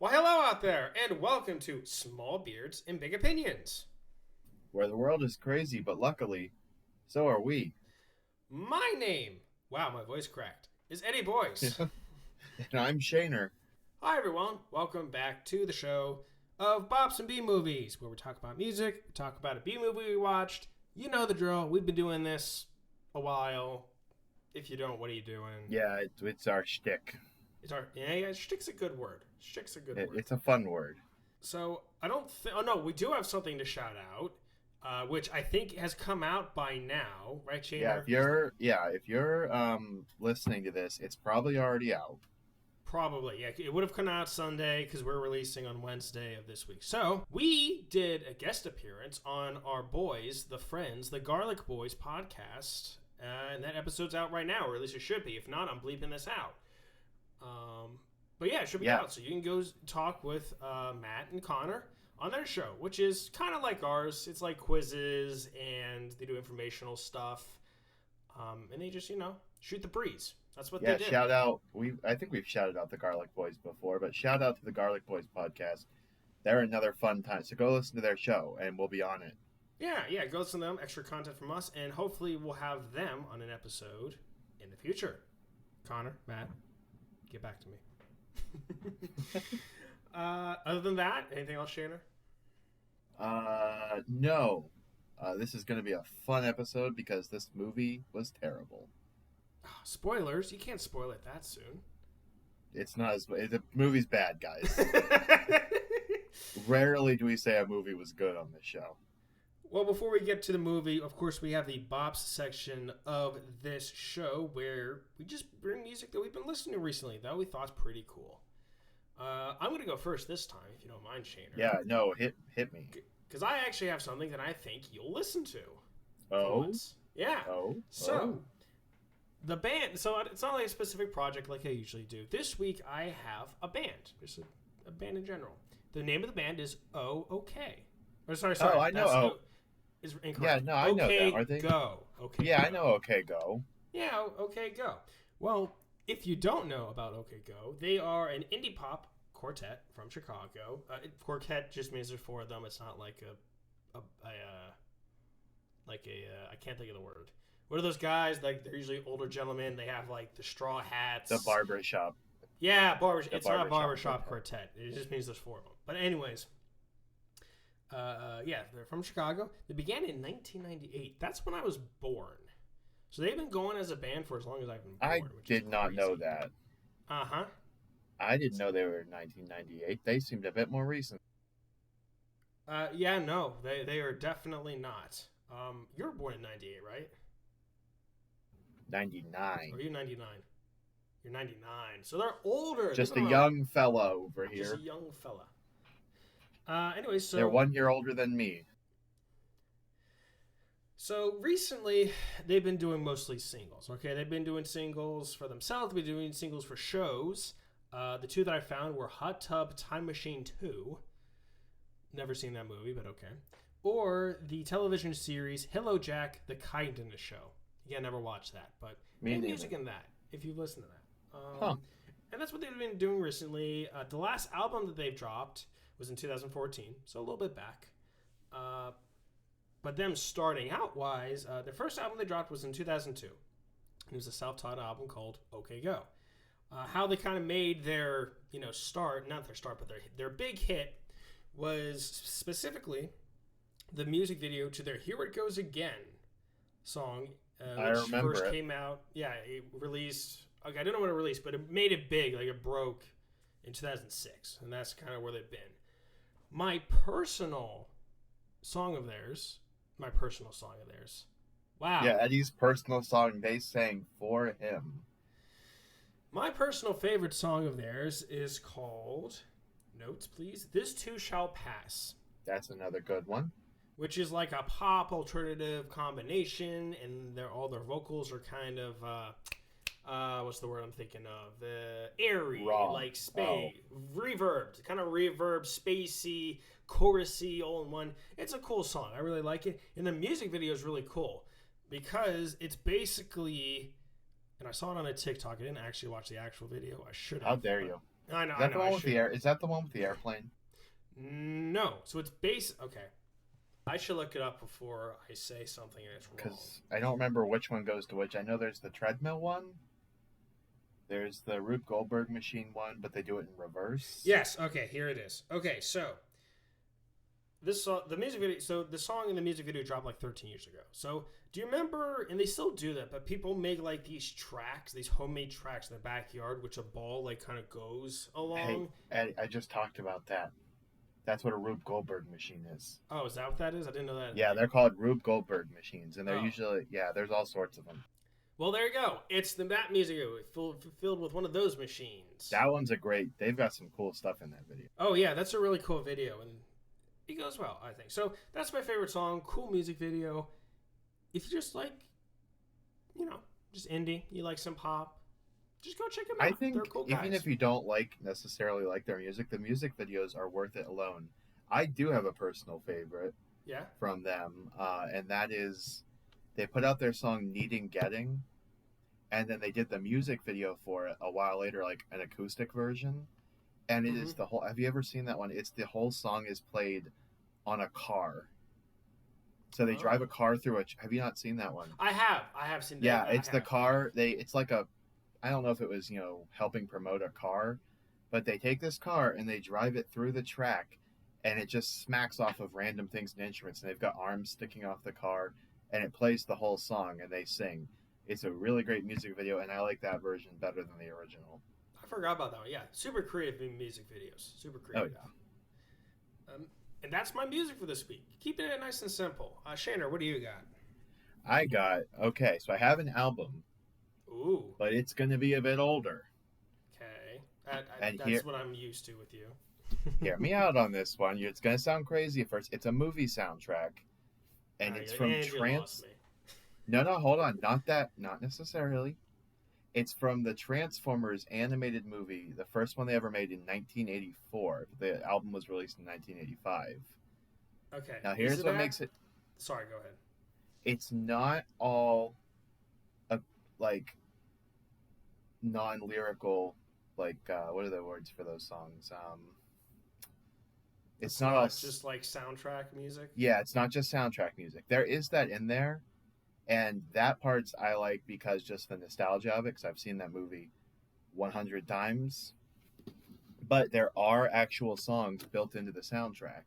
Well, hello out there, and welcome to Small Beards and Big Opinions. Where the world is crazy, but luckily, so are we. My name, wow, my voice cracked, is Eddie Boyce. and I'm Shaner. Hi, everyone. Welcome back to the show of Bops and B-movies, where we talk about music, we talk about a B-movie we watched. You know the drill. We've been doing this a while. If you don't, what are you doing? Yeah, it's our shtick. Shtick's a good word. Shtick's a good word. It's a fun word. So I don't think. Oh no, we do have something to shout out, which I think has come out by now, right, Shane? If you're listening to this, it's probably already out. Probably, yeah. It would have come out Sunday because we're releasing on Wednesday of this week. So we did a guest appearance on our boys, the Friends, the Garlic Boys podcast, and that episode's out right now, or at least it should be. If not, I'm bleeping this out. But yeah, it should be out. So you can go talk with Matt and Connor on their show, which is kind of like ours. It's like quizzes and they do informational stuff. And they just, shoot the breeze. That's what they do. Shout out. I think we've shouted out the Garlic Boys before, but shout out to the Garlic Boys podcast. They're another fun time. So go listen to their show and we'll be on it. Yeah, go listen to them. Extra content from us. And hopefully we'll have them on an episode in the future. Connor, Matt, get back to me. Other than that, anything else, Shanner? No. This is going to be a fun episode because this movie was terrible. Spoilers? You can't spoil it that soon. It's not as... The movie's bad, guys. Rarely do we say a movie was good on this show. Well, before we get to the movie, of course, we have the Bops section of this show where we just bring music that we've been listening to recently that we thought's pretty cool. I'm going to go first this time, if you don't mind, Shaner. Yeah, no, hit me. Because I actually have something that I think you'll listen to. Oh? Yeah. Oh? The band, so it's not like a specific project like I usually do. This week, I have a band. Just a band in general. The name of the band is OK. Or sorry. Oh, I know. Is incorrect. Yeah, no, I know that. Are they? Go. Okay. Yeah, Go. I know OK Go. Yeah, OK Go. Well, if you don't know about OK Go, they are an indie pop quartet from Chicago. Quartet just means there's four of them. It's not like I can't think of the word. What are those guys? Like they're usually older gentlemen. They have like the straw hats. The barbershop. Yeah, barbershop. It's not a barbershop quartet. It just means there's four of them. But anyways. They're from Chicago. They began in 1998. That's when I was born. So they've been going as a band for as long as I've been born. I did not know that. Uh-huh. I didn't know they were in 1998. They seemed a bit more recent. No. They are definitely not. You were born in 98, right? 99. Or are you 99? You're 99. So they're older. Just a young fella over here. Just a young fella. Anyway, so... They're 1 year older than me. So recently, they've been doing mostly singles, okay? They've been doing singles for themselves. They've been doing singles for shows. The two that I found were Hot Tub Time Machine 2. Never seen that movie, but okay. Or the television series Hello Jack, The Kindness Show. Again, never watched that, but music in that, if you've listened to that. And that's what they've been doing recently. The last album that they've dropped was in 2014, so a little bit back. But them starting out wise, their first album they dropped was in 2002. It was a self-taught album called OK Go. How they kind of made their, start, not their start, but their big hit was specifically the music video to their Here It Goes Again song, which first came out. Yeah, it released, okay, I don't know when it released, but it made it big, like it broke in 2006, and that's kind of where they've been. My personal song of theirs. Wow. Yeah, Eddie's personal song they sang for him. My personal favorite song of theirs is called, notes please, This Too Shall Pass. That's another good one. Which is like a pop alternative combination, and all their vocals are kind of, what's the word I'm thinking of? Airy, raw. Like space, reverbed, kind of reverb, spacey, chorusy, all in one. It's a cool song. I really like it. And the music video is really cool because it's basically, and I saw it on a TikTok. I didn't actually watch the actual video. I should have. How dare you? I know. Is I that know. the I one with should. the air? Is that the one with the airplane? No. So it's base. Okay. I should look it up before I say something and it's wrong. Because I don't remember which one goes to which. I know there's the treadmill one. There's the Rube Goldberg machine one, but they do it in reverse. Yes. Okay. Here it is. Okay. So this song, the music video. So the song and the music video dropped like 13 years ago. So do you remember? And they still do that, but people make like these tracks, these homemade tracks in the backyard, which a ball like kind of goes along. Hey, I just talked about that. That's what a Rube Goldberg machine is. Oh, is that what that is? I didn't know that. Yeah, they're called Rube Goldberg machines, and they're Oh. usually there's all sorts of them. Well, there you go. It's that music video filled with one of those machines. That one's a great. They've got some cool stuff in that video. Oh yeah, that's a really cool video, and it goes well, I think. So that's my favorite song. Cool music video. If you just like, just indie, you like some pop, just go check them out. I think they're cool guys. even if you don't necessarily like their music, the music videos are worth it alone. I do have a personal favorite from them, and that is they put out their song Needing Getting, and then they did the music video for it a while later, like an acoustic version. And it is the whole. Have you ever seen that one? It's the whole song is played on a car. So they drive a car through a. Have you not seen that one? I have seen that. Yeah, it's the car. It's like a. I don't know if it was helping promote a car, but they take this car and they drive it through the track, and it just smacks off of random things and instruments, and they've got arms sticking off the car, and it plays the whole song, and they sing. It's a really great music video, and I like that version better than the original. I forgot about that one. Yeah, super creative in music videos. Super creative. Oh yeah. And that's my music for this week. Keeping it nice and simple. Shaner, what do you got? I got so I have an album. Ooh. But it's going to be a bit older. Okay. That's here, what I'm used to with you. Hear me out on this one. It's going to sound crazy at first. It's a movie soundtrack. And it's from No, hold on. Not necessarily. It's from the Transformers animated movie, the first one they ever made in 1984. The album was released in 1985. Okay. Now here's what makes it. Sorry, go ahead. It's not all like non-lyrical, like what are the words for those songs? It's not all just like soundtrack music. Yeah, it's not just soundtrack music. There is that in there. And that part's I like because just the nostalgia of it, because I've seen that movie 100 times. But there are actual songs built into the soundtrack.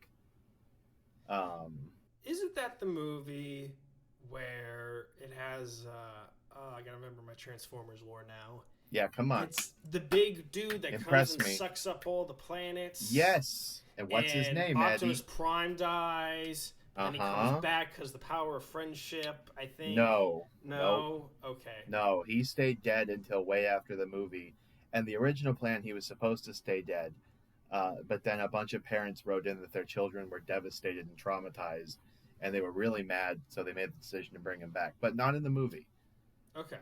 Isn't that the movie where it has... I gotta remember my Transformers lore now. Yeah, come on. It's the big dude that comes and sucks up all the planets. Yes. And what's his name, Optimus Prime dies... And he comes back because the power of friendship, I think. No. Okay. No, he stayed dead until way after the movie. And the original plan, he was supposed to stay dead. But then a bunch of parents wrote in that their children were devastated and traumatized. And they were really mad, so they made the decision to bring him back. But not in the movie. Okay.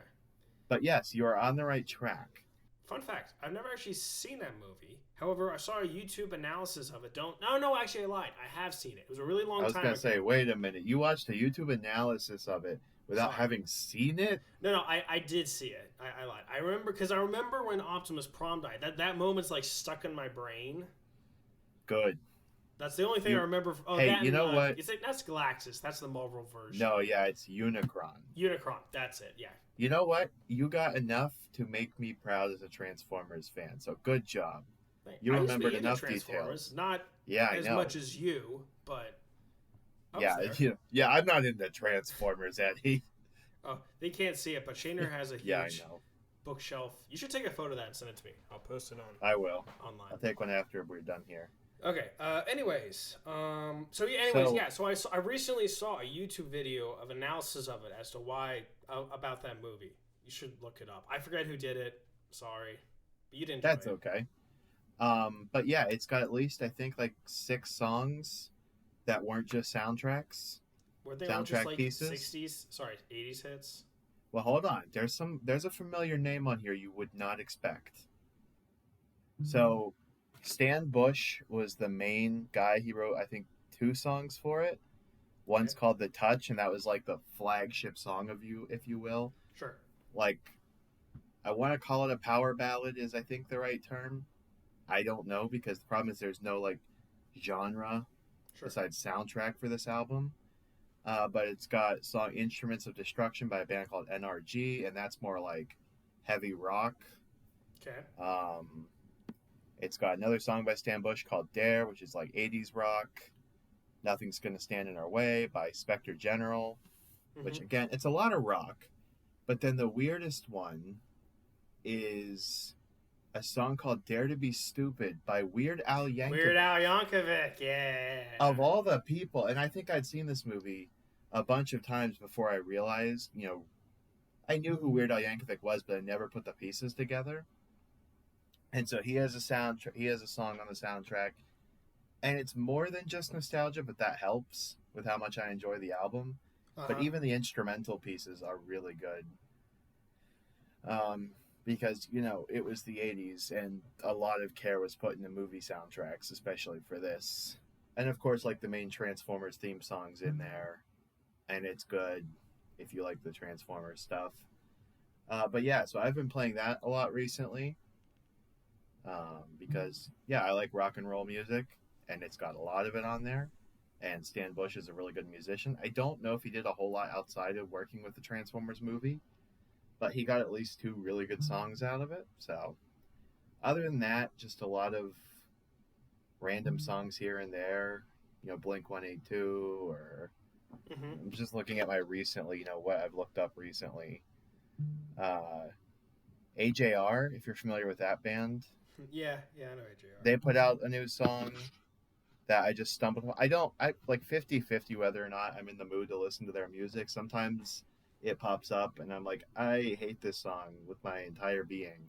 But yes, you are on the right track. Fun fact, I've never actually seen that movie. However, I saw a YouTube analysis of it. No, actually I lied. I have seen it. It was a really long time ago. I was going to say, wait a minute. You watched a YouTube analysis of it without having seen it? No, I did see it. I lied. I remember when Optimus Prime died. That moment's like stuck in my brain. Good. That's the only thing I remember. You know what? That's Galactus. That's the Marvel version. No, yeah, it's Unicron. Unicron. That's it. Yeah. You know what? You got enough to make me proud as a Transformers fan. So good job. You remembered enough details. Not as much as you, but yeah. I'm not into Transformers, Eddie. Oh, they can't see it, but Shaner has a huge I know. Bookshelf. You should take a photo of that and send it to me. I'll post it on. I will. Online. I'll take one after we're done here. Okay. So I recently saw a YouTube video of analysis of it as to why about that movie. You should look it up. I forget who did it. Sorry, but you didn't. That's okay. But yeah, it's got at least I think like 6 songs that weren't just soundtracks. Were they all just like pieces? 80s hits? Well, hold on. There's a familiar name on here you would not expect. So, Stan Bush was the main guy. He wrote, I think, 2 songs for it. One's called The Touch, and that was like the flagship song of you, if you will. Sure. Like, I want to call it a power ballad is, I think, the right term. I don't know, because the problem is there's no like genre besides soundtrack for this album. But it's got song Instruments of Destruction by a band called NRG, and that's more like heavy rock. Okay. It's got another song by Stan Bush called Dare, which is like 80s rock. Nothing's Gonna Stand in Our Way by Spectre General, which again, it's a lot of rock. But then the weirdest one is a song called Dare to Be Stupid by Weird Al Yankovic. Weird Al Yankovic, yeah. Of all the people, and I think I'd seen this movie a bunch of times before I realized, I knew who Weird Al Yankovic was, but I never put the pieces together. And so he has a song on the soundtrack, and it's more than just nostalgia, but that helps with how much I enjoy the album. But even the instrumental pieces are really good. Because, it was the 80s, and a lot of care was put into movie soundtracks, especially for this. And, of course, like, the main Transformers theme song's in there, and it's good if you like the Transformers stuff. But, yeah, so I've been playing that a lot recently, because, I like rock and roll music, and it's got a lot of it on there, and Stan Bush is a really good musician. I don't know if he did a whole lot outside of working with the Transformers movie, but he got at least 2 really good songs out of it. So, other than that, just a lot of random songs here and there. Blink 182, or I'm just looking at my recently, what I've looked up recently. AJR, if you're familiar with that band. Yeah, I know AJR. They put out a new song that I just stumbled upon. I like 50-50 whether or not I'm in the mood to listen to their music. Sometimes it pops up and I'm like, I hate this song with my entire being.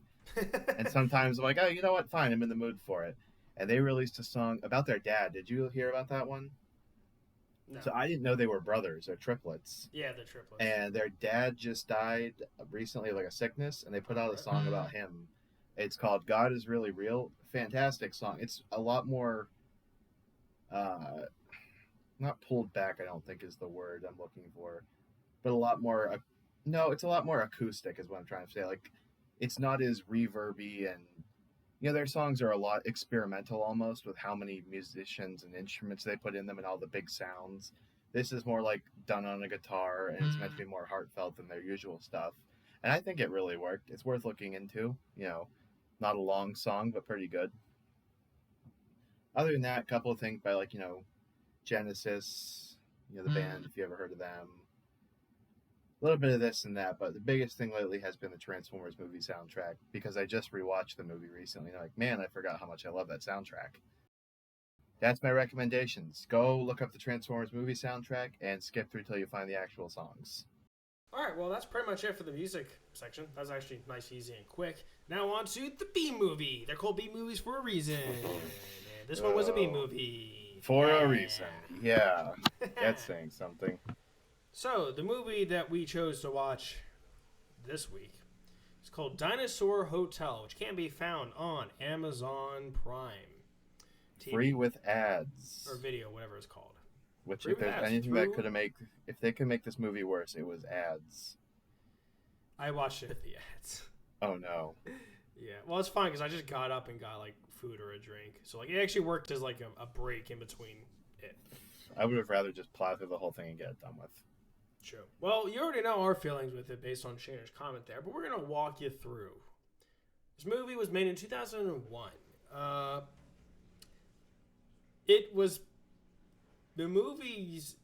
And sometimes I'm like, oh, you know what? Fine, I'm in the mood for it. And they released a song about their dad. Did you hear about that one? No. So I didn't know they were brothers or triplets. Yeah, they're triplets. And their dad just died recently of like a sickness, and they put out a song about him. It's called God Is Really Real. Fantastic song. It's a lot more, not pulled back, I don't think is the word I'm looking for. But a lot more, it's a lot more acoustic is what I'm trying to say. Like, it's not as reverby, and their songs are a lot experimental almost with how many musicians and instruments they put in them and all the big sounds. This is more like done on a guitar, and it's meant to be more heartfelt than their usual stuff. And I think it really worked. It's worth looking into. Not a long song, but pretty good. Other than that, a couple of things by like, Genesis, the band, if you ever heard of them. A little bit of this and that, but the biggest thing lately has been the Transformers movie soundtrack, because I just rewatched the movie recently, and I'm like, man, I forgot how much I love that soundtrack. That's my recommendations. Go look up the Transformers movie soundtrack and skip through till you find the actual songs. Alright, well, that's pretty much it for the music section. That was actually nice, easy, and quick. Now on to the B-movie. They're called B-movies for a reason. And this one was a B-movie. For a reason. Yeah. That's saying something. So, the movie that we chose to watch this week is called Dinosaur Hotel, which can be found on Amazon Prime TV. Free with ads. Or video, whatever it's called. Which, if there's anything that could have if they could make this movie worse, it was ads. I watched it with the ads. Oh, no. Yeah, well, it's fine because I just got up and got, like, food or a drink. So, like, it actually worked as, like, a break in between it. I would have rather just plow through the whole thing and get it done with. True. Well, you already know our feelings with it based on Shayna's comment there, but we're going to walk you through. This movie was made in 2001. The movie's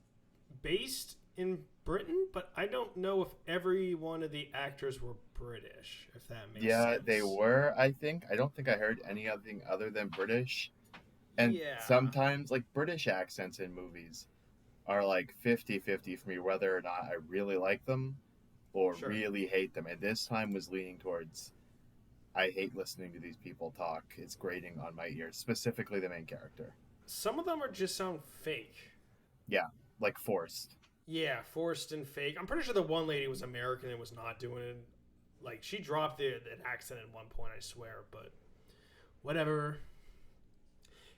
based in Britain, but I don't know if every one of the actors were British, if that makes sense. Yeah, they were, I think. I don't think I heard anything other than British. And sometimes, like, British accents in movies are like 50-50 for me, whether or not I really like them or really hate them. And this time was leaning towards, I hate listening to these people talk. It's grating on my ears, specifically the main character. Some of them just sound fake. Yeah, like forced. Yeah, forced and fake. I'm pretty sure the one lady was American and was not doing it. Like, she dropped an accent at one point, I swear, but whatever.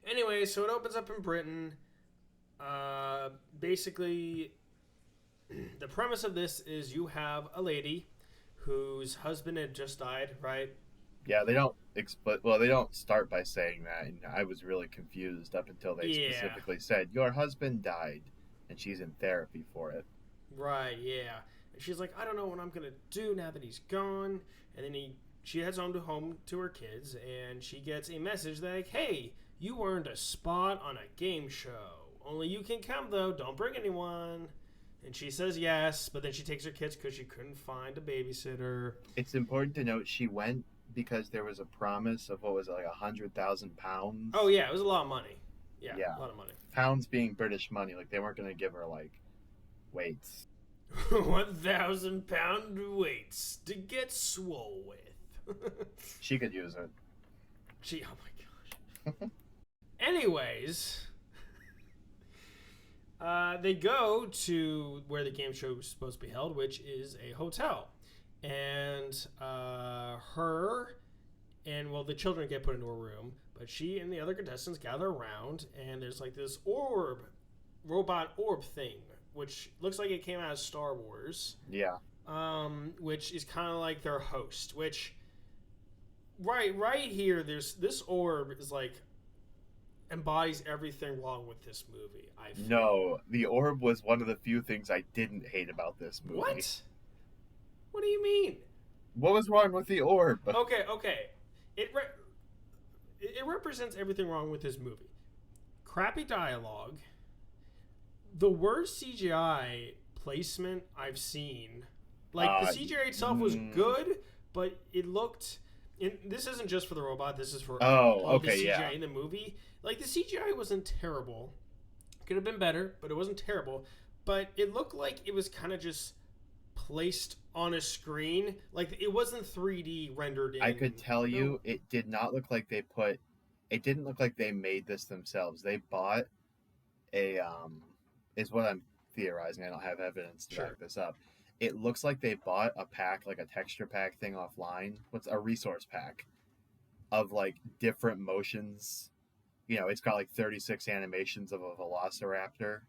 Anyway, so it opens up in Britain. Basically, the premise of this is you have a lady whose husband had just died, right? Yeah, they don't well, they don't start by saying that, and I was really confused up until they Yeah. specifically said your husband died, and she's in therapy for it. Right, yeah. And she's like, I don't know what I'm gonna do now that he's gone. And then she heads home to her kids, and she gets a message that like, hey, you earned a spot on a game show. Only you can come though. Don't bring anyone. And she says yes, but then she takes her kids because she couldn't find a babysitter. It's important to note she went because there was a promise of what was it, like £100,000. Oh yeah, it was a lot of money. Yeah, Yeah, a lot of money. pounds being British money, like they weren't going to give her like weights. 1,000-pound weights to get swole with. She could use it. Oh my gosh. Anyways, they go to where the game show was supposed to be held, which is a hotel. And the children get put into a room, but she and the other contestants gather around, and there's like this robot orb thing, which looks like it came out of Star Wars. Yeah. Which is kind of like their host, which right here, there's this orb is like embodies everything wrong with this movie. No, the orb was one of the few things I didn't hate about this movie. What do you mean? What was wrong with the orb? Okay. It represents everything wrong with this movie. Crappy dialogue. The worst CGI placement I've seen. Like, the CGI itself was good, but it looked... this isn't just for the robot. This is for all the CGI in the movie. Like, the CGI wasn't terrible. Could have been better, but it wasn't terrible. But it looked like it was kind of just placed on a screen. Like, it wasn't 3D rendered in. I could tell you, it did not look like it didn't look like they made this themselves. They bought is what I'm theorizing. I don't have evidence to back this up. It looks like they bought a pack, like a texture pack thing offline. What's a resource pack of like different motions? You know, it's got like 36 animations of a velociraptor,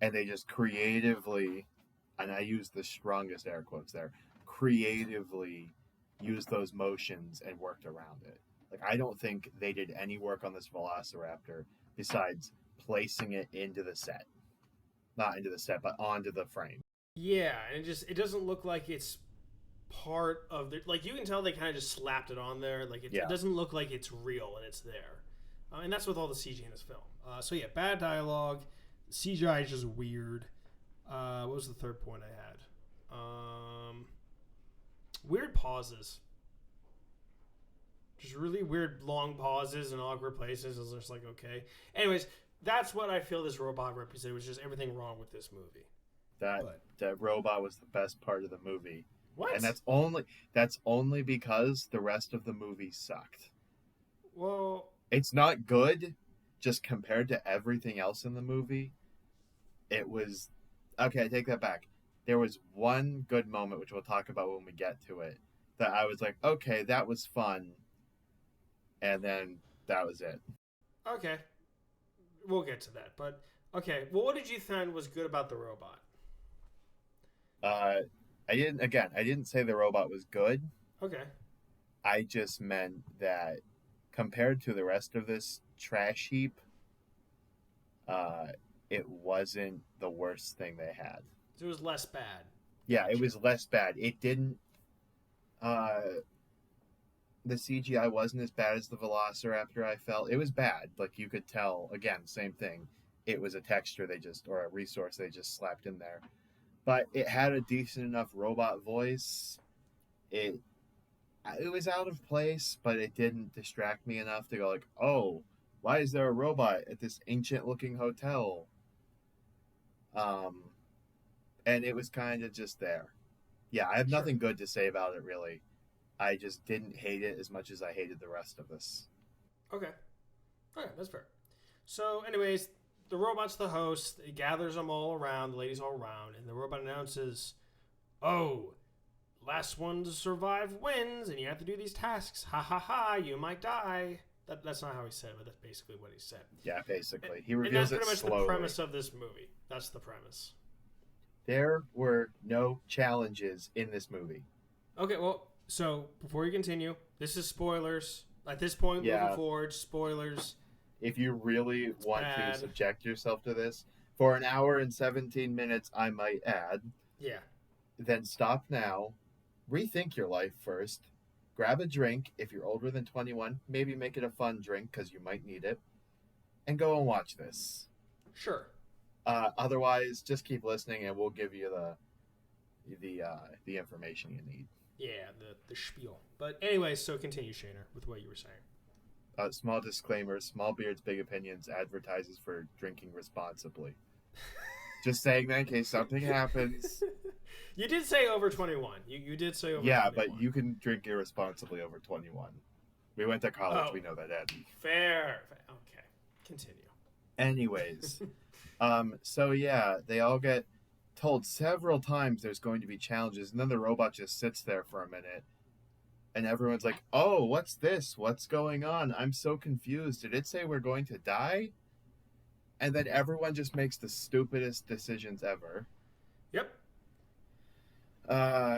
and they just creatively, and I use the strongest air quotes there, creatively used those motions and worked around it. Like, I don't think they did any work on this velociraptor besides placing it into the set. Not into the set, but onto the frame. Yeah, and it doesn't look like it's part of the... Like, you can tell they kind of just slapped it on there. Like, it doesn't look like it's real and it's there. And that's with all the CG in this film. So, yeah, bad dialogue. CGI is just weird. What was the third point I had? Weird pauses. Just really weird long pauses and awkward places. It's just like, okay. Anyways, that's what I feel this robot represented, was just everything wrong with this movie. That robot was the best part of the movie. What? And that's only because the rest of the movie sucked. Well, it's not good, just compared to everything else in the movie. It was okay. I take that back. There was one good moment, which we'll talk about when we get to it, that I was like, okay, that was fun, and then that was it. Okay, we'll get to that. But okay, well, what did you find was good about the robot? I didn't say the robot was good. Okay. I just meant that compared to the rest of this trash heap, it wasn't the worst thing they had. So it was less bad. Yeah, it was less bad. It didn't... the CGI wasn't as bad as the Velociraptor, I felt. It was bad. Like, you could tell, again, same thing. It was a texture or a resource they just slapped in there. But it had a decent enough robot voice. It was out of place, but it didn't distract me enough to go like, oh, why is there a robot at this ancient-looking hotel? And it was kind of just there. Yeah, I have nothing good to say about it, really. I just didn't hate it as much as I hated the rest of this. Okay, that's fair. So, anyways, the robot's the host. It gathers them all around, the ladies all around, and the robot announces, oh, last one to survive wins, and you have to do these tasks. Ha ha ha, you might die. That's not how he said it, but that's basically what he said. Yeah, basically. He reveals it slowly. And that's pretty much the premise of this movie. That's the premise. There were no challenges in this movie. Okay, well, So before you continue, this is spoilers. At this point, moving forward, spoilers. If you really want bad. to subject yourself to this for an hour and 17 minutes, I might add. Yeah. Then stop now. Rethink your life first. Grab a drink. If you're older than 21, maybe make it a fun drink because you might need it. And go and watch this. Sure. Otherwise, just keep listening and we'll give you the information you need. Yeah, the spiel. But anyways, so continue, Shaner, with what you were saying. Small disclaimer, Small Beards, Big Opinions advertises for drinking responsibly. Just saying that in case something happens. You did say over 21. You did say over 21. Yeah, but you can drink irresponsibly over 21. We went to college. We know that, Ed. Fair. Okay. Continue. Anyways. So yeah, they all get told several times there's going to be challenges, and then the robot just sits there for a minute. And everyone's like, oh, what's this? What's going on? I'm so confused. Did it say we're going to die? And then everyone just makes the stupidest decisions ever. Yep.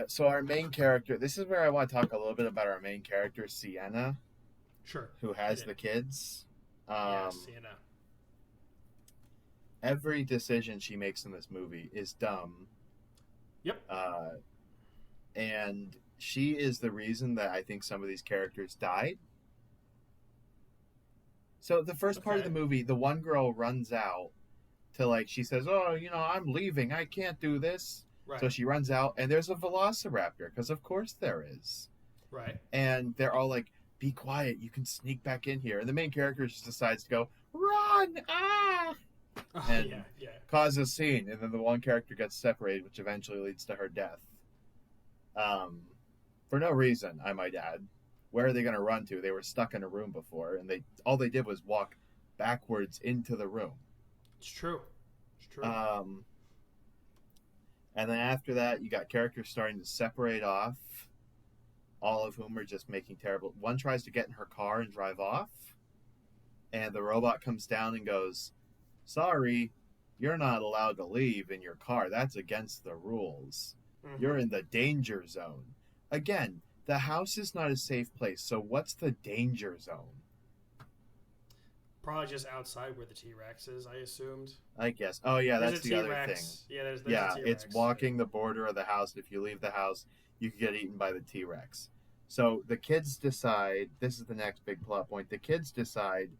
So our main character, this is where I want to talk a little bit about our main character, Sienna. Sure. Who has the kids. Yeah, Sienna. Every decision she makes in this movie is dumb. Yep. And she is the reason that I think some of these characters died. So the first part of the movie, the one girl runs out to she says, oh, I'm leaving. I can't do this. Right. So she runs out and there's a velociraptor because of course there is. Right. And they're all like, be quiet. You can sneak back in here. And the main character just decides to go, run. Ah. And cause a scene. And then the one character gets separated, which eventually leads to her death. For no reason, I might add. Where are they going to run to? They were stuck in a room before, and all they did was walk backwards into the room. It's true. And then after that, you got characters starting to separate off, all of whom are just making terrible... One tries to get in her car and drive off, and the robot comes down and goes, sorry, you're not allowed to leave in your car. That's against the rules. Mm-hmm. You're in the danger zone. Again, the house is not a safe place, so what's the danger zone? Probably just outside where the T-Rex is, I assumed. I guess. Oh, yeah, that's the other thing. Yeah, there's a T-Rex. It's walking the border of the house. If you leave the house, you can get eaten by the T-Rex. So the kids decide, this is the next big plot point, the kids decide,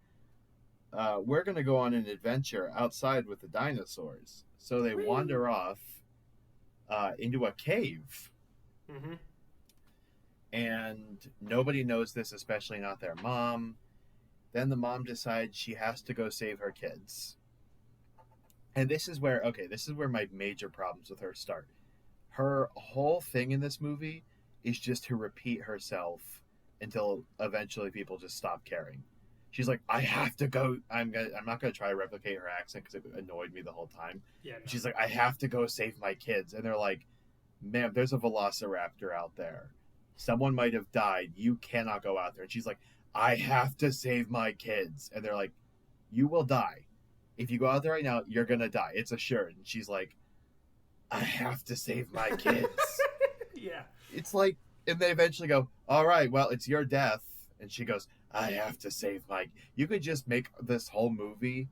we're going to go on an adventure outside with the dinosaurs. So they wander off into a cave. Mm-hmm. And nobody knows this, especially not their mom. Then the mom decides she has to go save her kids. And this is where my major problems with her start. Her whole thing in this movie is just to repeat herself until eventually people just stop caring. She's like, I have to go. I'm not going to try to replicate her accent because it annoyed me the whole time. Yeah, no. She's like, I have to go save my kids. And they're like, ma'am, there's a velociraptor out there. Someone might have died. You cannot go out there. And she's like, I have to save my kids. And they're like, you will die. If you go out there right now, you're going to die. It's assured. And she's like, I have to save my kids. Yeah. It's like, and they eventually go, all right, well, it's your death. And she goes, I have to save my... You could just make this whole movie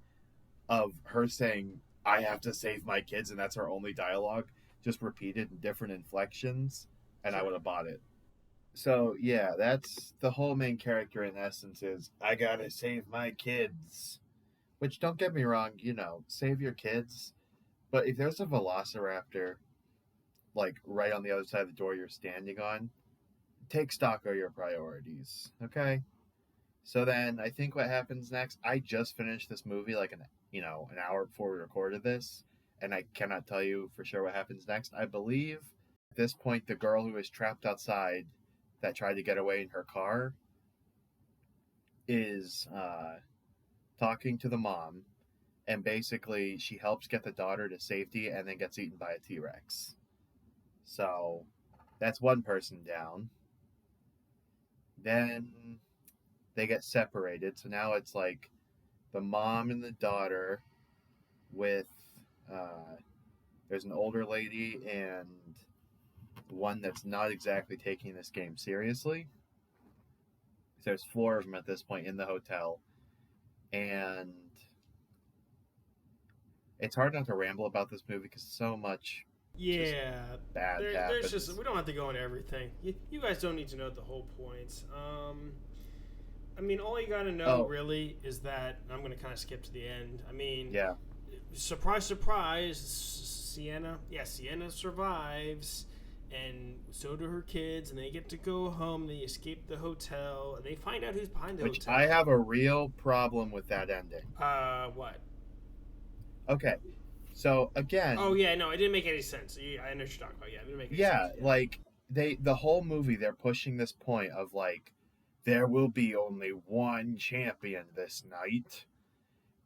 of her saying, I have to save my kids. And that's her only dialogue, just repeated in different inflections. And I would have bought it. So, yeah, that's the whole main character in essence is, I gotta save my kids. Which, don't get me wrong, save your kids. But if there's a velociraptor, right on the other side of the door you're standing on, take stock of your priorities, okay? So then, I think what happens next, I just finished this movie, an hour before we recorded this, and I cannot tell you for sure what happens next. I believe, at this point, the girl who is trapped outside that tried to get away in her car is talking to the mom, and basically she helps get the daughter to safety and then gets eaten by a T-Rex. So that's one person down. Then they get separated, so now it's like the mom and the daughter with there's an older lady and one that's not exactly taking this game seriously. There's 4 of them at this point in the hotel, and it's hard not to ramble about this movie because so much bad happens. There's just, we don't have to go into everything. You guys don't need to know the whole points. I mean, all you gotta know really is that I'm gonna kind of skip to the end. I mean, surprise, surprise, Sienna survives, and so do her kids, and they get to go home. They escape the hotel, and they find out who's behind the hotel. I have a real problem with that ending. What? Okay, so again. Oh yeah, no, it didn't make any sense. I know what you're talking about. Yeah, it didn't make any sense. Yeah, like the whole movie, they're pushing this point of like, there will be only one champion this night.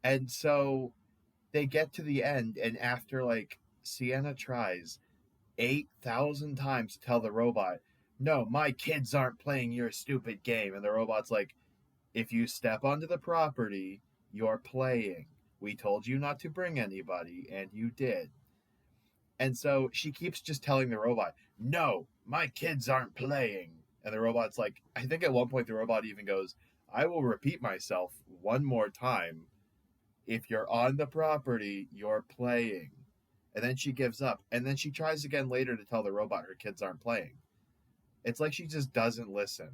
And so they get to the end, and after like Sienna tries 8,000 times to tell the robot, no, my kids aren't playing your stupid game. And the robot's like, if you step onto the property, you're playing. We told you not to bring anybody, and you did. And so she keeps just telling the robot, no, my kids aren't playing. And the robot's like, I think at one point the robot even goes, I will repeat myself one more time. If you're on the property, you're playing. And then she gives up. And then she tries again later to tell the robot her kids aren't playing. It's like she just doesn't listen.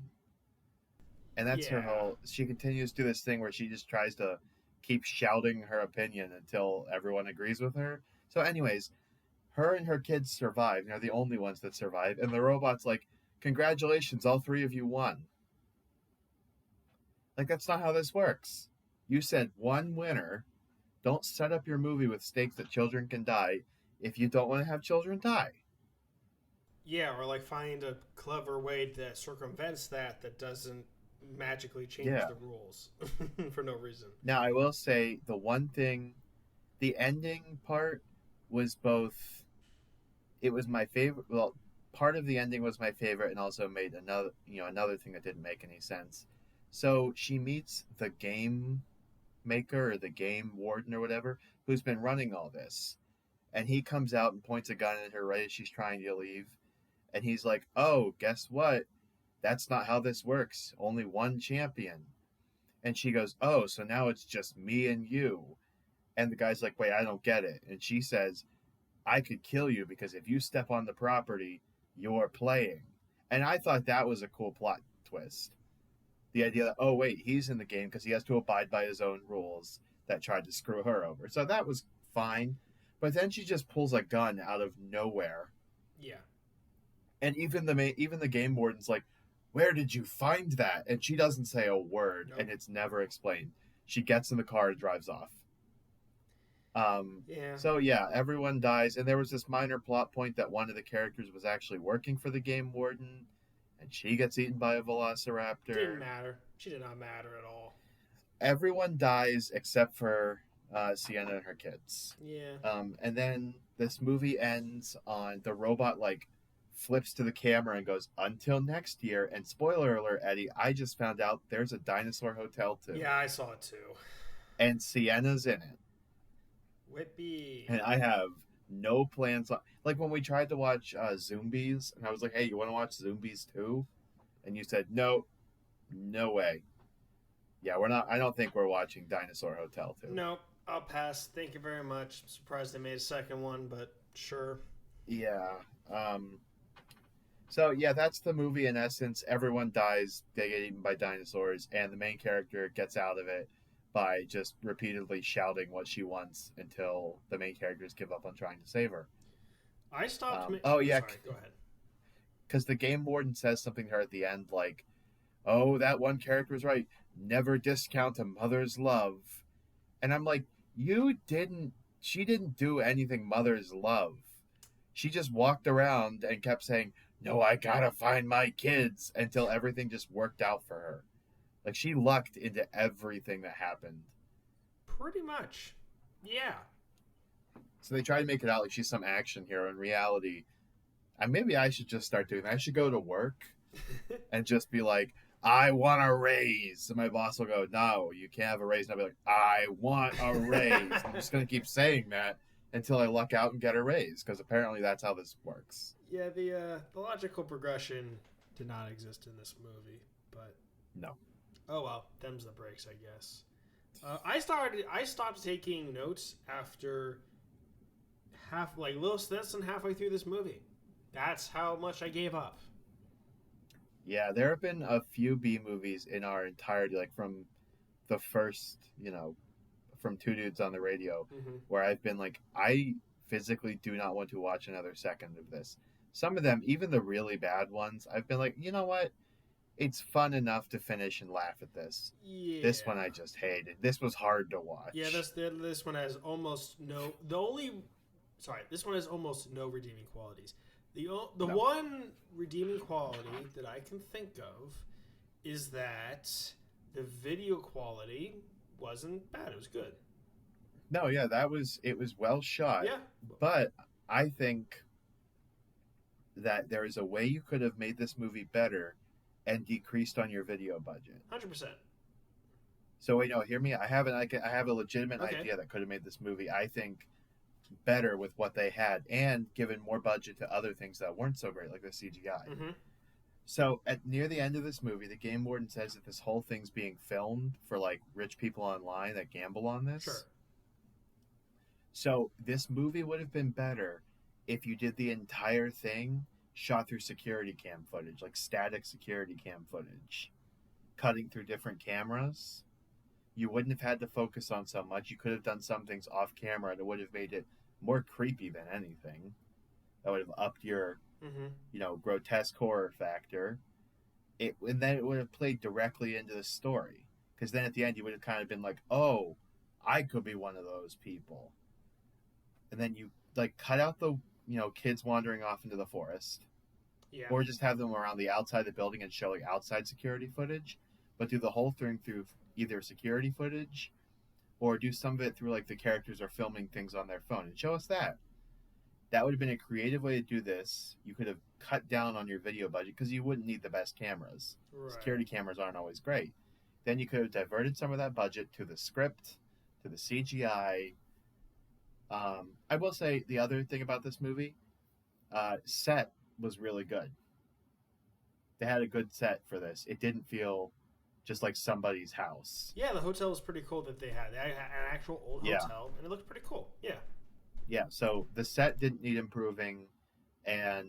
And that's her whole... She continues to do this thing where she just tries to keep shouting her opinion until everyone agrees with her. So anyways, her and her kids survive. They're the only ones that survive. And the robot's like, congratulations, all 3 of you won. Like, that's not how this works. You said one winner. Don't set up your movie with stakes that children can die if you don't want to have children die. Yeah, or like find a clever way that circumvents that doesn't magically change the rules for no reason. Now, I will say the one thing, the ending part was both, it was my favorite, well, part of the ending was my favorite and also made another thing that didn't make any sense. So she meets the game maker or the game warden or whatever who's been running all this. And he comes out and points a gun at her right as she's trying to leave. And he's like, oh, guess what? That's not how this works. Only one champion. And she goes, oh, so now it's just me and you. And the guy's like, wait, I don't get it. And she says, I could kill you because if you step on the property, you're playing. And I thought that was a cool plot twist. The idea that, oh, wait, he's in the game because he has to abide by his own rules that tried to screw her over. So that was fine. But then she just pulls a gun out of nowhere. Yeah. And even the game warden's like, where did you find that? And she doesn't say a word, and it's never explained. She gets in the car and drives off. So, yeah, everyone dies. And there was this minor plot point that one of the characters was actually working for the game warden, and she gets eaten by a velociraptor. Didn't matter. She did not matter at all. Everyone dies except for Sienna and her kids. Yeah. And then this movie ends on the robot, like, flips to the camera and goes, until next year. And spoiler alert, Eddie, I just found out there's a Dinosaur Hotel too. Yeah, I saw it too. And Sienna's in it. Whippy. And I have no plans on, like when we tried to watch Zombies, and I was like, hey, you want to watch Zombies too? And you said, no way. Yeah, we're not, I don't think we're watching Dinosaur Hotel too. No, I'll pass. Thank you very much. I'm surprised they made a second one, but sure. Yeah. So, yeah, that's the movie in essence. Everyone dies, they get eaten by dinosaurs, and the main character gets out of it by just repeatedly shouting what she wants until the main characters give up on trying to save her. I stopped... Sorry, go ahead. Because the game warden says something to her at the end like, oh, that one character's right. Never discount a mother's love. And I'm like, she didn't do anything mothers love. She just walked around and kept saying, no, I gotta find my kids, until everything just worked out for her. Like, she lucked into everything that happened. Pretty much. Yeah. So they try to make it out like she's some action hero. In reality, maybe I should just start doing that. I should go to work and just be like, I want a raise. And my boss will go, no, you can't have a raise. And I'll be like, I want a raise. I'm just going to keep saying that until I luck out and get a raise, because apparently that's how this works. Yeah, the logical progression did not exist in this movie, but no. Oh well, them's the breaks, I guess. I stopped taking notes after less than halfway through this movie. That's how much I gave up. Yeah, there have been a few B movies in our entirety, like from the first, from Two Dudes on the Radio, where I've been like, I physically do not want to watch another second of this. Some of them, even the really bad ones, I've been like, you know what? It's fun enough to finish and laugh at this. Yeah. This one I just hated. This was hard to watch. Yeah, this one has almost no. This one has almost no redeeming qualities. The one redeeming quality that I can think of is that the video quality wasn't bad. It was good. No, yeah, it was well shot. Yeah. But I think that there is a way you could have made this movie better and decreased on your video budget. 100%. So wait, no, hear me. I have a legitimate idea that could have made this movie, I think, better with what they had, and given more budget to other things that weren't so great, like the CGI. Mm-hmm. So near the end of this movie, the game warden says that this whole thing's being filmed for like rich people online that gamble on this. Sure. So this movie would have been better if you did the entire thing shot through security cam footage, like static security cam footage, cutting through different cameras. You wouldn't have had to focus on so much. You could have done some things off camera, and it would have made it more creepy than anything. That would have upped your, grotesque horror factor. And then it would have played directly into the story. Because then at the end, you would have kind of been like, oh, I could be one of those people. And then you, cut out the, kids wandering off into the forest. Yeah. Or just have them around the outside of the building and show, outside security footage. But do the whole thing through either security footage or do some of it through the characters are filming things on their phone and show us that. That would have been a creative way to do this. You could have cut down on your video budget because you wouldn't need the best cameras. Right. Security cameras aren't always great. Then you could have diverted some of that budget to the script, to the CGI. I will say the other thing about this movie, set was really good. They had a good set for this. It didn't feel just like somebody's house. Yeah, the hotel was pretty cool that they had. They had an actual old hotel, and it looked pretty cool. Yeah. Yeah, so the set didn't need improving, and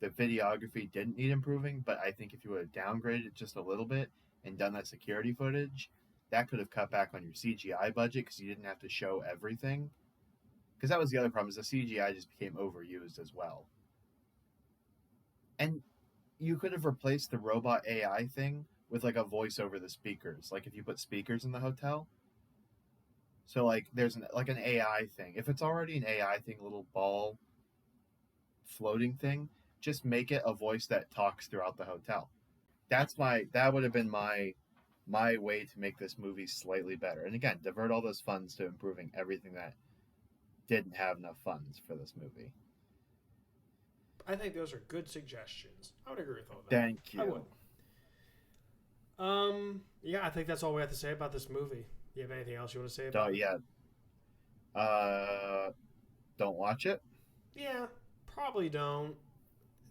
the videography didn't need improving, but I think if you would have downgraded it just a little bit and done that security footage, that could have cut back on your CGI budget because you didn't have to show everything. Because that was the other problem, is the CGI just became overused as well. And you could have replaced the robot AI thing with a voice over the speakers, if you put speakers in the hotel. So there's an AI thing. If it's already an AI thing, little ball floating thing, just make it a voice that talks throughout the hotel. That would have been my way to make this movie slightly better. And again, divert all those funds to improving everything that didn't have enough funds for this movie. I think those are good suggestions. I would agree with all that. Thank you. I would. Yeah, I think that's all we have to say about this movie. You have anything else you want to say about it? Yeah. Don't watch it? Yeah, probably don't.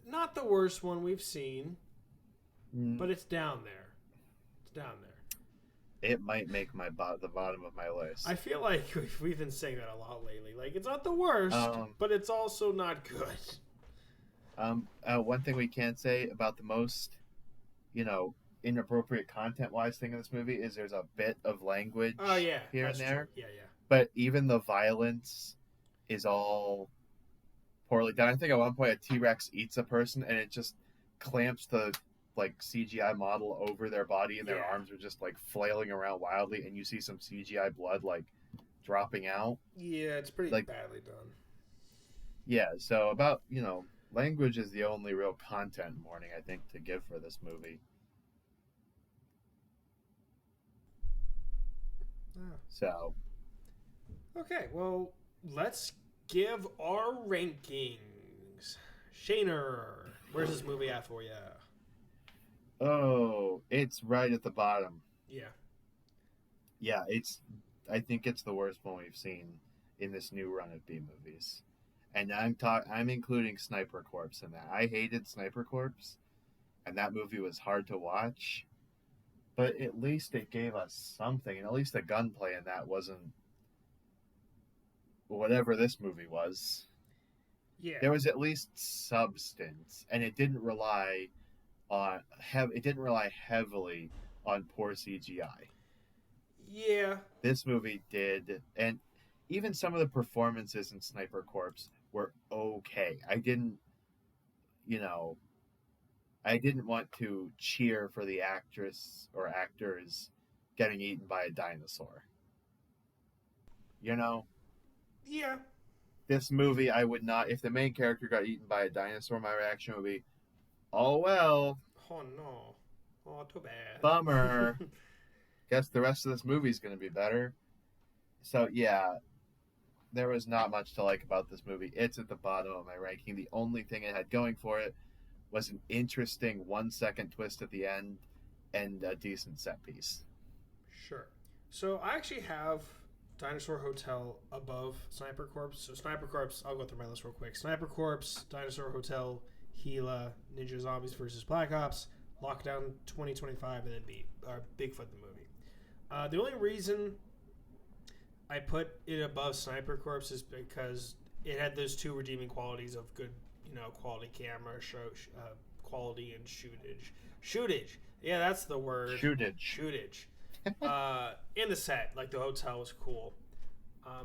Not the worst one we've seen, but it's down there. It's down there. It might make the bottom of my list. I feel like we've been saying that a lot lately. It's not the worst, but it's also not good. One thing we can't say about the most, inappropriate content-wise thing in this movie is there's a bit of language here and there. True. Yeah. But even the violence is all poorly done. I think at one point a T-Rex eats a person and it just clamps the CGI model over their body and their arms are just flailing around wildly, and you see some CGI blood dropping out. Yeah, it's pretty badly done. Yeah, so about, language is the only real content warning I think to give for this movie. So, okay, well, let's give our rankings. Shaner, where's this movie at for you? Oh, it's right at the bottom. Yeah. Yeah, I think it's the worst one we've seen. in this new run of B-movies. And I'm including Sniper Corps in that. I hated Sniper Corps, and that movie was hard to watch. But at least it gave us something, and at least the gunplay in that wasn't whatever this movie was. Yeah. There was at least substance, and it didn't rely heavily on poor CGI. Yeah. This movie did, and even some of the performances in Sniper Corps were okay. I didn't want to cheer for the actress or actors getting eaten by a dinosaur. Yeah. This movie, I would not. If the main character got eaten by a dinosaur, my reaction would be, "Oh well." Oh no. Oh, too bad. Bummer. Guess the rest of this movie is going to be better. So yeah, there was not much to like about this movie. It's at the bottom of my ranking. The only thing it had going for it was an interesting 1-second twist at the end and a decent set piece. Sure. So I actually have Dinosaur Hotel above Sniper Corps. So Sniper Corps, I'll go through my list real quick. Sniper Corps, Dinosaur Hotel, Gila, Ninja Zombies vs. Black Ops, Lockdown 2025, and then Bigfoot the movie. The only reason I put it above Sniper Corps is because it had those two redeeming qualities of good, quality camera, quality and shootage. Yeah, that's the word. Shootage. In the set, like the hotel was cool.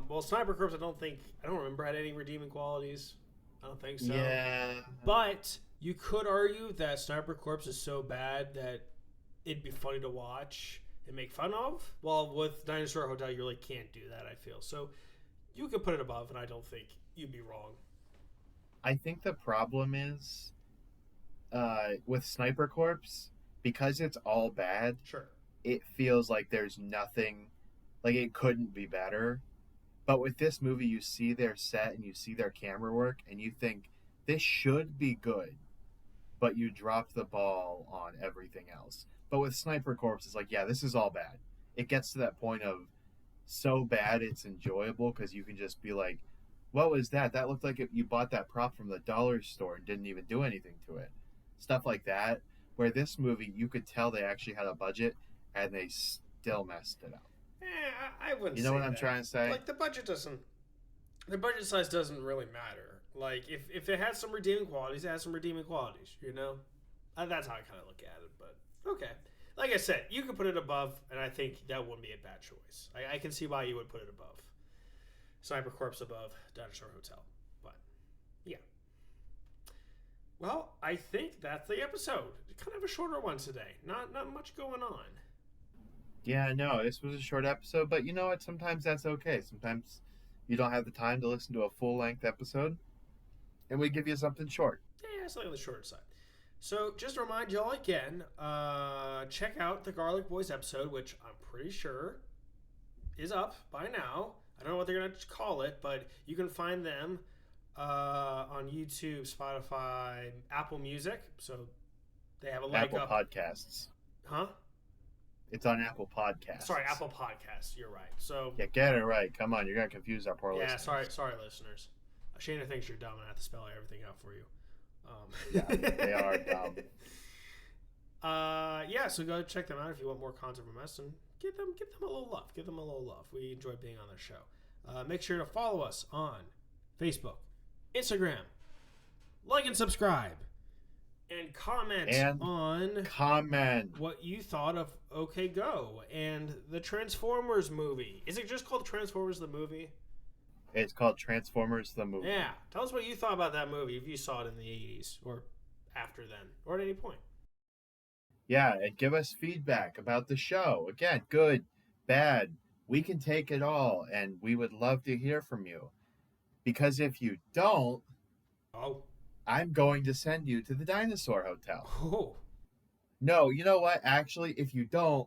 Well, Sniper Corps, I don't remember had any redeeming qualities. I don't think so. Yeah. But you could argue that Sniper Corps is so bad that it'd be funny to watch and make fun of. Well, with Dinosaur Hotel, you really can't do that, I feel. So you could put it above, and I don't think you'd be wrong. I think the problem is with Sniper Corps, because it's all bad. Sure. It feels like there's nothing, like it couldn't be better. But with this movie, you see their set and you see their camera work, and you think this should be good, but you drop the ball on everything else. But with Sniper Corps, it's like, yeah, this is all bad. It gets to that point of so bad it's enjoyable because you can just be like, what was that? That looked like you bought that prop from the dollar store and didn't even do anything to it. Stuff like that. Where this movie, you could tell they actually had a budget and they still messed it up. I wouldn't. You know what I'm trying to say? Like the budget size doesn't really matter. Like if it has some redeeming qualities, it has some redeeming qualities. That's how I kind of look at it. But okay, like I said, you can put it above, and I think that wouldn't be a bad choice. I can see why you would put it above. Sniper Corps above Dinosaur Hotel, but yeah. Well, I think that's the episode. Kind of a shorter one today. Not much going on. Yeah, no, this was a short episode, but you know what? Sometimes that's okay. Sometimes you don't have the time to listen to a full-length episode, and we give you something short. Yeah, something on the shorter side. So, just to remind y'all again, check out the Garlic Boys episode, which I'm pretty sure is up by now. I don't know what they're going to call it, but you can find them on YouTube, Spotify, Apple Music. So, they have a leg Apple up. Podcasts. Huh? It's on Apple Podcasts. Sorry, Apple Podcasts. You're right. So yeah, get it right. Come on, you're gonna confuse our poor listeners. Yeah, sorry, listeners. Shayna thinks you're dumb, and I have to spell everything out for you. Yeah, they are dumb. Yeah, so go check them out if you want more content from us, and give them a little love. Give them a little love. We enjoy being on their show. Make sure to follow us on Facebook, Instagram, like and subscribe. And comment on what you thought of OK Go and the Transformers movie. Is it just called Transformers the movie? It's called Transformers the movie. Yeah. Tell us what you thought about that movie if you saw it in the 80s or after then or at any point. Yeah, and give us feedback about the show. Again, good, bad. We can take it all, and we would love to hear from you. Because if you don't... I'm going to send you to the Dinosaur Hotel. Oh. No, you know what? Actually, if you don't,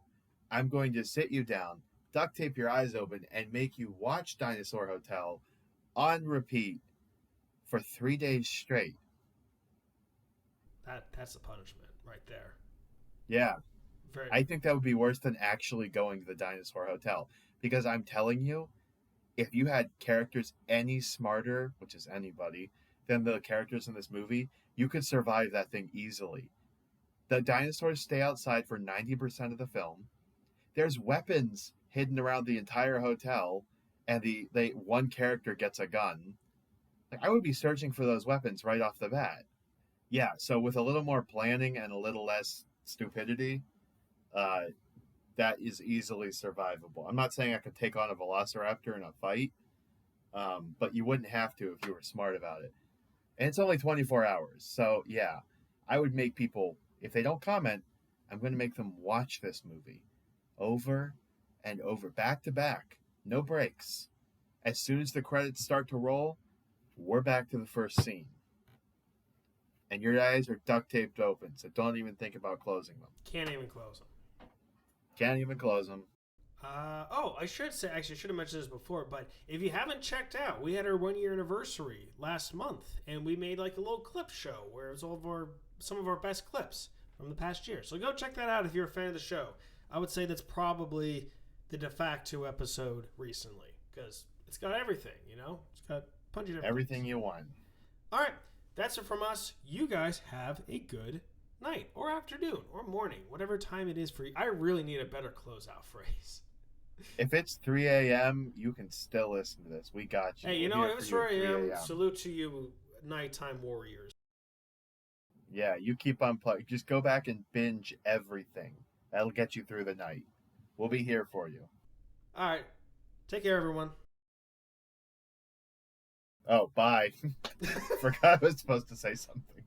I'm going to sit you down, duct tape your eyes open, and make you watch Dinosaur Hotel on repeat for 3 days straight. That's the punishment right there. Yeah. I think that would be worse than actually going to the Dinosaur Hotel. Because I'm telling you, if you had characters any smarter, which is anybody, than the characters in this movie, you could survive that thing easily. The dinosaurs stay outside for 90% of the film. There's weapons hidden around the entire hotel, and they one character gets a gun. Like, I would be searching for those weapons right off the bat. Yeah, so with a little more planning and a little less stupidity, uh, that is easily survivable. I'm not saying I could take on a velociraptor in a fight, but you wouldn't have to if you were smart about it. And it's only 24 hours. So, yeah, I would make people, if they don't comment, I'm going to make them watch this movie over and over, back to back, no breaks. As soon as the credits start to roll, we're back to the first scene. And your eyes are duct taped open, so don't even think about closing them. Can't even close them. Can't even close them. I should say, actually, I should have mentioned this before, but if you haven't checked out, we had our 1-year anniversary last month, and we made like a little clip show where it was some of our best clips from the past year. So go check that out if you're a fan of the show. I would say that's probably the de facto episode recently, because it's got everything, you know? It's got a bunch of everything you want. All right, that's it from us. You guys have a good night or afternoon or morning, whatever time it is for you. I really need a better closeout phrase. If it's 3 a.m., you can still listen to this. We got you. Hey, you know what? If it's 3 a.m., salute to you, nighttime warriors. Yeah, you keep on playing. Just go back and binge everything. That'll get you through the night. We'll be here for you. All right. Take care, everyone. Oh, bye. Forgot I was supposed to say something.